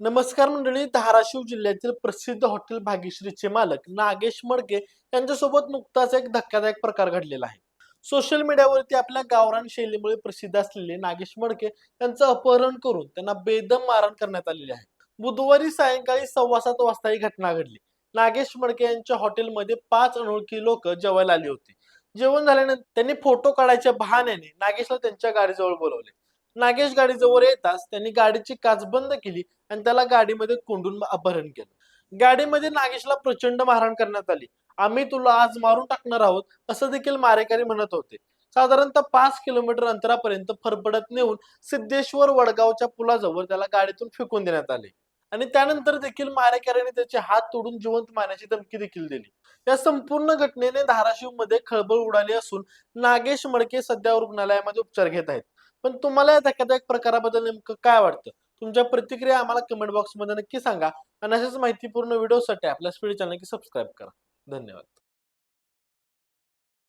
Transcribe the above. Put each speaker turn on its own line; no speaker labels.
नमस्कार मंडळी. धाराशिव जिल्ह्यातील प्रसिद्ध हॉटेल भाग्यश्रीचे मालक नागेश मडके यांच्यासोबत नुकताच एक धक्कादायक प्रकार घडलेला आहे. सोशल मीडियावरती आपल्या गावरान शैलीमुळे प्रसिद्ध असलेले नागेश मडके यांचं अपहरण करून त्यांना बेदम मारहाण करण्यात आलेली आहे. बुधवारी सायंकाळी 7:15 वाजता ही घटना घडली. नागेश मडके यांच्या हॉटेलमध्ये 5 अनोळखी लोक जेवायला आली होती. जेवण झाल्यानंतर त्यांनी फोटो काढायच्या बहाण्याने नागेशला त्यांच्या गाडीजवळ बोलवले. नागेश गाडीजवळ येताच त्यांनी गाडीची काच बंद केली आणि त्याला गाडीमध्ये कोंडून अपहरण केलं. गाडीमध्ये नागेशला प्रचंड मारहाण करण्यात आली. "आम्ही तुला आज मारून टाकणार आहोत," असं देखील मारेकरी म्हणत होते. साधारणतः 5 किलोमीटर अंतरापर्यंत फरफडत नेऊन सिद्धेश्वर वडगावच्या पुलाजवळ त्याला गाडीतून फेकून देण्यात आले आणि त्यानंतर देखील मारेकऱ्यांनी त्याचे हात तोडून जिवंत मारण्याची धमकी देखील दिली. या संपूर्ण घटनेने धाराशिवमध्ये खळबळ उडाली असून नागेश मडके सध्या रुग्णालयामध्ये उपचार घेत आहेत. पण तुम्हाला या धक्कादायक प्रकाराबद्दल नेमकं काय वाटतं? तुमच्या प्रतिक्रिया आम्हाला कमेंट बॉक्समध्ये नक्की सांगा आणि अशाच माहितीपूर्ण व्हिडिओसाठी आपल्या स्पीड चॅनल नक्की सबस्क्राईब करा. धन्यवाद.